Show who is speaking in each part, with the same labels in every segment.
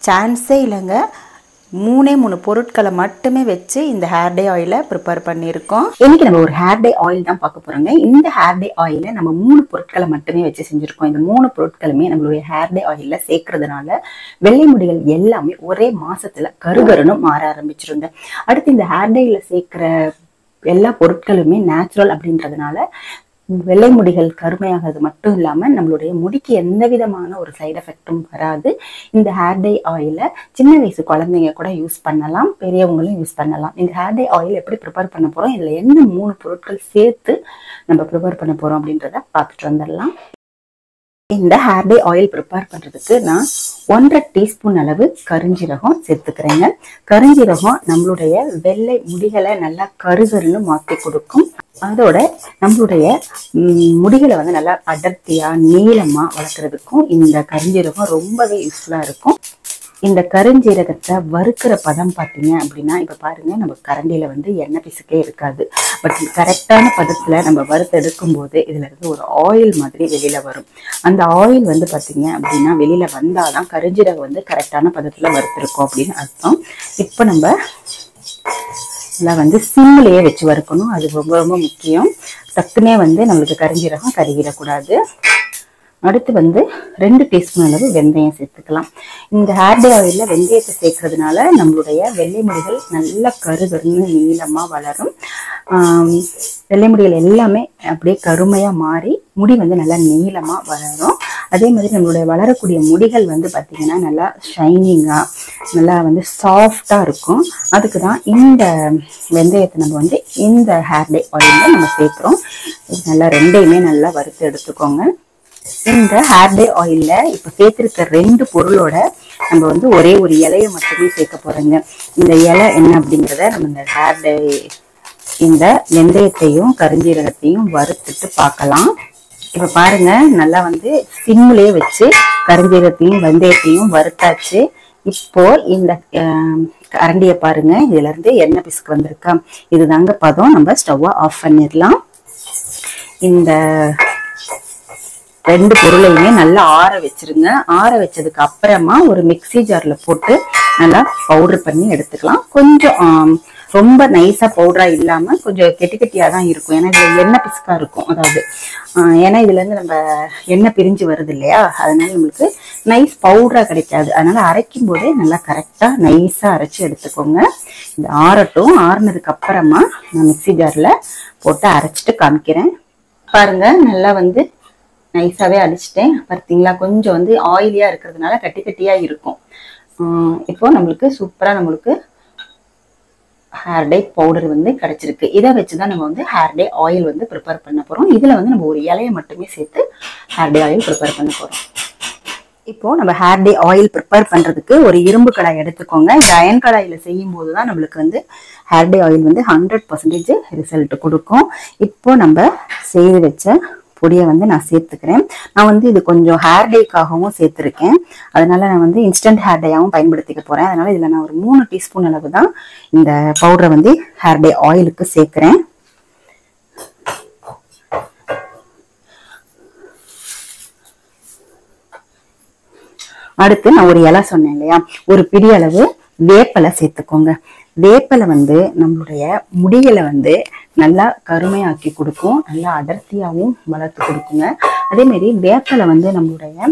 Speaker 1: சான்ஸே இல்லைங்க. 3 பொருட்களை மட்டுமே வச்சு இந்த ஹேர் டே ஆயிலை ப்ரிப்பேர் பண்ணியிருக்கோம். இன்னைக்கு நம்ம ஒரு ஹேர் டே ஆயில் தான் பார்க்க போறோங்க. இந்த ஹேர் டே ஆயிலை நம்ம 3 பொருட்களை மட்டுமே வச்சு செஞ்சிருக்கோம். இந்த 3 பொருட்களுமே நம்மளுடைய ஹேர் டே ஆயில சேர்க்கறதுனால வெள்ளை முடிகள் எல்லாமே ஒரே மாசத்துல கருகருன்னு மாற ஆரம்பிச்சிருங்க. அடுத்து இந்த ஹேர் டேல சேர்க்கிற எல்லா பொருட்களுமே நேச்சுரல் அப்படின்றதுனால வெள்ளை முடிகள் கருமையாகிறது மட்டும் இல்லாம நம்மளுடைய முடிக்கு எந்த விதமான ஒரு சைடு எஃபெக்டும் வராது. இந்த ஹேர் டே ஆயிலை சின்ன வயசு குழந்தைங்க கூட யூஸ் பண்ணலாம், பெரியவங்களும் யூஸ் பண்ணலாம். இந்த ஹேர் டே ஆயில் எப்படி ப்ரிப்பேர் பண்ண போறோம், இதுல என்ன 3 பொருட்கள் சேர்த்து நம்ம ப்ரிப்பேர் பண்ண போறோம் அப்படின்றத பார்த்துட்டு வந்துடலாம். இந்த ஹேர் டே ஆயில் ப்ரிப்பேர் பண்றதுக்கு நான் 1.5 டீஸ்பூன் அளவு கருஞ்சீரகம் சேர்த்துக்கிறேங்க. கருஞ்சீரகம் நம்மளுடைய வெள்ளை முடிகளை நல்லா கருகருன்னு மாற்றி கொடுக்கும். அதோட நம்மளுடைய முடிகளை வந்து நல்லா அடர்த்தியா நீளமா வளர்க்கறதுக்கும் இந்த கருஞ்சீரகம் ரொம்பவே யூஸ்ஃபுல்லா இருக்கும். இந்த கருஞ்சீரகத்தை வறுக்கிற பதம் பார்த்தீங்க அப்படின்னா, இப்ப பாருங்க நம்ம கரண்டியில வந்து எண்ணெய் பிசுக்கே இருக்காது. பட் கரெக்டான பதத்துல நம்ம வறுத்து எடுக்கும் போது இதுல இருந்து ஒரு ஆயில் மாதிரி வெளியில வரும். அந்த ஆயில் வந்து பாத்தீங்க அப்படின்னா வெளியில வந்தாதான் கருஞ்சீரகம் வந்து கரெக்டான பதத்துல வறுத்திருக்கோம் அப்படின்னு அர்த்தம். இப்ப நம்ம எல்லாம் வந்து சிம்லயே வச்சு வறுக்கணும். அது ரொம்ப ரொம்ப முக்கியம். டக்குனே வந்து நம்மளுக்கு கருஞ்சீரகம் கருகிடக்கூடாது. அடுத்து வந்து 2 டீஸ்பூன் அளவு வெந்தயம் சேர்த்துக்கலாம். இந்த ஹேர் டே ஆயில்ல வெந்தயத்தை சேர்க்கறதுனால நம்மளுடைய வெள்ளை முடிகள் நல்லா கருகருன்னு நீளமா வளரும். வெள்ளை முடிகள் எல்லாமே அப்படியே கருமையா மாறி முடி வந்து நல்லா நீளமா வளரும். அதே மாதிரி நம்மளுடைய வளரக்கூடிய முடிகள் வந்து பார்த்தீங்கன்னா நல்லா ஷைனிங்கா நல்லா வந்து சாஃப்டா இருக்கும். அதுக்கு தான் இந்த வெந்தயத்தை நம்ம வந்து இந்த ஹேர் டே ஆயில்ல நம்ம சேர்க்கிறோம். நல்லா ரெண்டையுமே நல்லா வறுத்து எடுத்துக்கோங்க. இந்த ஹேர் டே ஆயில்ல இப்ப சேர்த்திருக்க 2 பொருளோட நம்ம வந்து ஒரே ஒரு இலையை மட்டுமே சேர்க்க போறோங்க. இந்த இலை என்ன அப்படிங்கிறத நம்ம இந்த ஹேர் டே இந்த வெந்தயத்தையும் கருஞ்சீரகத்தையும் வறுத்துட்டு பார்க்கலாம். இப்ப பாருங்க நல்லா வந்து சிம்லயே வச்சு கருஞ்சீரகத்தையும் வெந்தயத்தையும் வறுத்தாச்சு. இப்போ இந்த கரண்டியை பாருங்க, இதுல இருந்து எண்ணெய் பிசுக்கு வந்திருக்கா. இதுதாங்க பதம். நம்ம ஸ்டவ்வை ஆஃப் பண்ணிடலாம். இந்த 2 பொருளையுமே நல்லா ஆற வச்சிருங்க. ஆற வச்சதுக்கு அப்புறமா ஒரு மிக்ஸி ஜார்ல போட்டு நல்லா பவுடர் பண்ணி எடுத்துக்கலாம். கொஞ்சம் ரொம்ப நைஸா பவுடரா இல்லாம கொஞ்சம் கெட்டி கெட்டியா தான் இருக்கும். ஏன்னா இதுல எண்ணெய் பிசுக்கா இருக்கும். அதாவது ஏன்னா இதுல இருந்து நம்ம எண்ணெய் பிரிஞ்சு வருது இல்லையா, அதனால நம்மளுக்கு நைஸ் பவுடரா கிடைக்காது. அதனால அரைக்கும் போதே நல்லா கரெக்டா நைஸா அரைச்சு எடுத்துக்கோங்க. இந்த ஆறட்டும். ஆறுனதுக்கு அப்புறமா நான் மிக்ஸி ஜார்ல போட்டு அரைச்சிட்டு காமிக்கிறேன். பாருங்க நல்லா வந்து நைஸாவே அடிச்சிட்டேன். பார்த்தீங்களா, கொஞ்சம் வந்து ஆயிலியா இருக்கிறதுனால கட்டி கட்டியா இருக்கும். இப்போ நம்மளுக்கு சூப்பரா நம்மளுக்கு ஹேர் டே பவுடர் வந்து கிடைச்சிருக்கு. இதை வச்சுதான் நம்ம வந்து ஹேர் டே ஆயில் வந்து ப்ரிப்பேர் பண்ண போறோம். இதுல வந்து நம்ம ஒரு இலையை மட்டுமே சேர்த்து ஹேர் டே ஆயில் ப்ரிப்பேர் பண்ண போறோம். இப்போ நம்ம ஹேர் டே ஆயில் ப்ரிப்பேர் பண்றதுக்கு ஒரு இரும்பு கடாய் எடுத்துக்கோங்க. இந்த அயன் கடாயில செய்யும் போதுதான் நம்மளுக்கு வந்து ஹேர் டே ஆயில் வந்து 100% ரிசல்ட் கொடுக்கும். இப்போ நம்ம செய்து வச்ச பொடியை வந்து நான் சேர்த்துக்கிறேன். நான் வந்து இது கொஞ்சம் ஹேர் டேக்காகவும் சேர்த்துருக்கேன். அதனால நான் வந்து இன்ஸ்டன்ட் ஹேர் டேயாகவும் பயன்படுத்திக்க போறேன். அதனால இதுல நான் ஒரு 3 டீஸ்பூன் அளவு தான் இந்த பவுடரை வந்து ஹேர் டே ஆயிலுக்கு சேர்க்கிறேன். அடுத்து நான் ஒரு இலை சொன்னேன் இல்லையா, ஒரு பிடி அளவு வேப்பலை சேர்த்துக்கோங்க. வேப்பலை வந்து நம்மளுடைய முடிகளை வந்து நல்லா கருமையாக்கி கொடுக்கும், நல்லா அடர்த்தியாகவும் வளர்த்து கொடுக்குங்க. அதே மாதிரி வேப்பலை வந்து நம்மளுடைய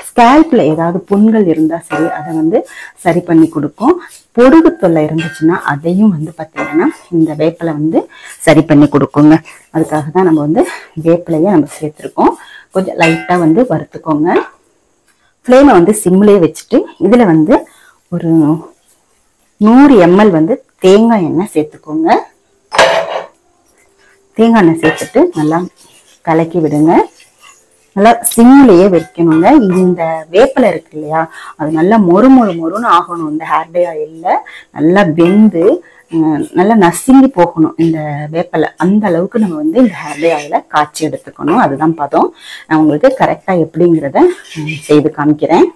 Speaker 1: ஸ்கேல்ப்ல ஏதாவது புண்கள் இருந்தா சரி அதை வந்து சரி பண்ணி கொடுக்கும். பொடுகு தொல்லை இருந்துச்சுன்னா அதையும் வந்து பார்த்தீங்கன்னா இந்த வேப்பலை வந்து சரி பண்ணி கொடுக்குங்க. அதுக்காக தான் நம்ம வந்து வேப்பலையை நம்ம சேர்த்துருக்கோம். கொஞ்சம் லைட்டா வந்து வறுத்துக்கோங்க. ஃப்ளேமை வந்து சிம்லேயே வச்சுட்டு இதுல வந்து ஒரு 100 ml வந்து தேங்காய் எண்ணெய் சேர்த்துக்கோங்க. தேங்காய் எண்ணெய் சேர்த்துட்டு நல்லா கலக்கி விடுங்க. நல்லா சிம்லேயே வைக்கணுங்க. இந்த வேப்பலை இருக்கு இல்லையா, அது நல்லா மொறுன்னு ஆகணும். இந்த ஹேர் டே ஆயில்ல நல்லா வெந்து நல்லா நசுங்கி போகணும் இந்த வேப்பலை. அந்த அளவுக்கு நம்ம வந்து இந்த ஹேர் டே ஆயிலை காய்ச்சி எடுத்துக்கணும். அதுதான் பதம். நான் உங்களுக்கு கரெக்டா எப்படிங்கிறத செய்து காமிக்கிறேன்.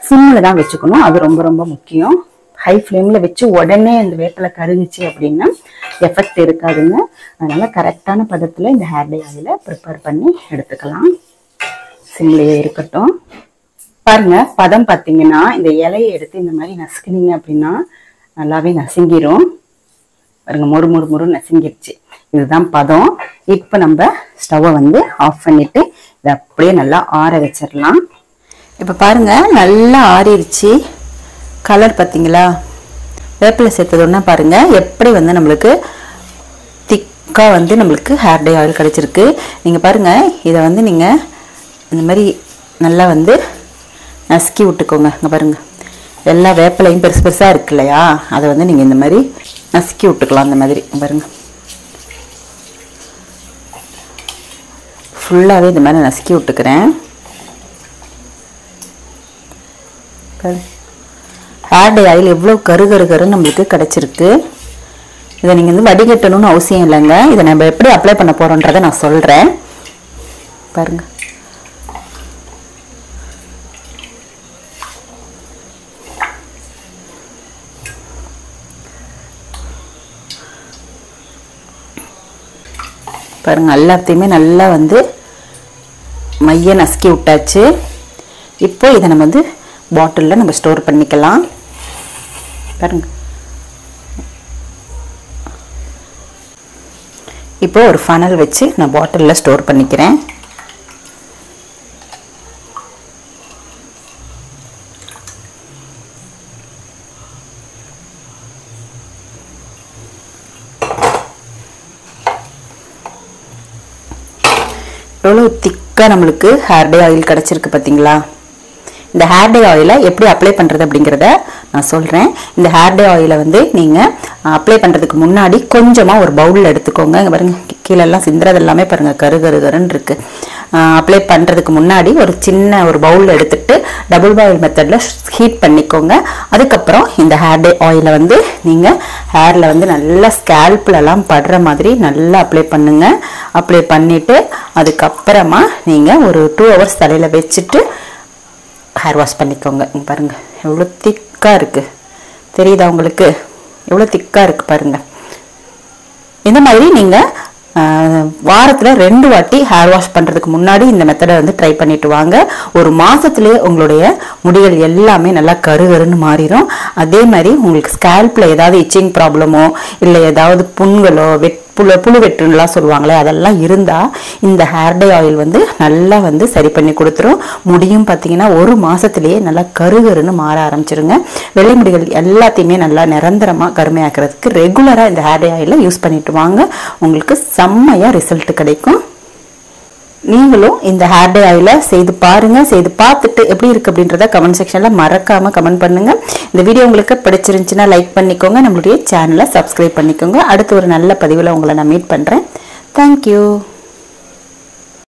Speaker 1: சிம்ல தான் வச்சுக்கணும். அது ரொம்ப ரொம்ப முக்கியம். ஹை ஃப்ளேம்ல வச்சு உடனே இந்த வேப்பலை கருகுச்சு அப்படின்னா எஃபெக்ட் இருக்காதுங்க. அதனால கரெக்டான பதத்துல இந்த ஹேர் டே ஆயிலை ப்ரிப்பேர் பண்ணி எடுத்துக்கலாம். சிம்லேயே இருக்கட்டும். பாருங்க பதம் பார்த்தீங்கன்னா இந்த இலையை எடுத்து இந்த மாதிரி நசுக்குனீங்க அப்படின்னா நல்லாவே நசுங்கிரும். பாருங்க மொறு மொறு மொறு நசுங்கிருச்சு. இதுதான் பதம். இப்போ நம்ம ஸ்டவ்வை வந்து ஆஃப் பண்ணிட்டு இதை அப்படியே நல்லா ஆற வச்சிடலாம். இப்போ பாருங்க நல்லா ஆறிடுச்சு. கலர் பார்த்தீங்களா? வேப்பிலை சேர்த்ததுன்னா பாருங்க எப்படி வந்து நம்மளுக்கு திக்காக வந்து நம்மளுக்கு ஹேர் டை ஆயில் கிடைச்சிருக்கு. நீங்கள் பாருங்க இதை வந்து நீங்கள் இந்த மாதிரி நல்லா வந்து நசுக்கி விட்டுக்கோங்க. இங்கே பாருங்க எல்லா வேப்பிலையும் பெருசு பெருசாக இருக்கு இல்லையா, அதை வந்து நீங்கள் இந்த மாதிரி நசுக்கி விட்டுக்கலாம். அந்த மாதிரி பாருங்க ஃபுல்லாகவே இந்த மாதிரி நசுக்கி விட்டுக்கிறேன். ஹேர் டை ஆயில் எவ்வளோ கருன்னு நம்மளுக்கு கிடச்சிருக்கு. இதை நீங்கள் வந்து வடிகட்டணும்னு அவசியம் இல்லைங்க. இதை நம்ம எப்படி அப்ளை பண்ண போகிறோன்றதை நான் சொல்கிறேன். பாருங்க பாருங்க எல்லாத்தையுமே நல்லா வந்து மைய நசுக்கி விட்டாச்சு. இப்போ இதை நம்ம வந்து பாட்டிலில் நம்ம ஸ்டோர் பண்ணிக்கலாம். பாருங்க இப்போ ஒரு ஃபனல் வச்சு நான் பாட்டிலில் ஸ்டோர் பண்ணிக்கிறேன். எவ்வளோ திக்காக நம்மளுக்கு ஹேர் டை ஆயில் கிடச்சிருக்கு பார்த்தீங்களா? இந்த ஹேர் டை ஆயிலை எப்படி அப்ளை பண்ணுறது அப்படிங்கிறத நான் சொல்கிறேன். இந்த ஹேர் டை ஆயிலை வந்து நீங்கள் அப்ளை பண்ணுறதுக்கு முன்னாடி கொஞ்சமாக ஒரு பவுலில் எடுத்துக்கோங்க. இங்கே பாருங்கள் கீழெல்லாம் சிந்துறது எல்லாமே பாருங்கள் கருன்னு இருக்குது. அப்ளை பண்ணுறதுக்கு முன்னாடி ஒரு சின்ன ஒரு பவுலில் எடுத்துகிட்டு டபுள் பாயில் மெத்தடில் ஹீட் பண்ணிக்கோங்க. அதுக்கப்புறம் இந்த ஹேர் டை ஆயிலை வந்து நீங்கள் ஹேரில் வந்து நல்லா ஸ்கேல்ப்லலாம் படுற மாதிரி நல்லா அப்ளை பண்ணுங்கள். அப்ளை பண்ணிவிட்டு அதுக்கப்புறமா நீங்கள் ஒரு 2 hours தலையில் வச்சுட்டு ஹேர் வாஷ் பண்ணிக்கோங்க. பாருங்கள் எவ்வளோ திக்காக இருக்குது, தெரியுதா உங்களுக்கு? எவ்வளோ திக்காக இருக்குது பாருங்கள். இந்த மாதிரி நீங்கள் வாரத்தில் 2 வாட்டி ஹேர் வாஷ் பண்ணுறதுக்கு முன்னாடி இந்த மெத்தடை வந்து ட்ரை பண்ணிட்டு வாங்க. ஒரு மாதத்துலேயே உங்களுடைய முடிகள் எல்லாமே நல்லா கருன்னு மாறிடும். அதே மாதிரி உங்களுக்கு ஸ்கேல்பில் ஏதாவது இச்சிங் ப்ராப்ளமோ இல்லை ஏதாவது புண்களோ புழு வெட்டுலாம் சொல்லுவாங்களே அதெல்லாம் இருந்தால் இந்த ஹேர் டை ஆயில் வந்து நல்லா வந்து சரி பண்ணி கொடுத்துரும். முடியும் பார்த்தீங்கன்னா ஒரு மாதத்துலேயே நல்லா கருன்னு மாற ஆரம்பிச்சிருங்க. வெள்ளை முடிகள் எல்லாத்தையுமே நல்லா நிரந்தரமாக கருமையாக்குறதுக்கு ரெகுலராக இந்த ஹேர் டை ஆயிலை யூஸ் பண்ணிட்டு வாங்க. உங்களுக்கு செம்மையாக ரிசல்ட் கிடைக்கும். நீங்களும் இந்த ஹேர் டை ஆயிலை செய்து பாருங்க. செய்து பார்த்துட்டு எப்படி இருக்கு அப்படின்றத கமெண்ட் செக்ஷன்ல மறக்காம கமெண்ட் பண்ணுங்க. இந்த வீடியோ உங்களுக்கு பிடிச்சிருந்துச்சுன்னா லைக் பண்ணிக்கோங்க. நம்மளுடைய சேனலை சப்ஸ்கிரைப் பண்ணிக்கோங்க. அடுத்து ஒரு நல்ல பதிவில் உங்களை நான் மீட் பண்றேன். தேங்க்யூ.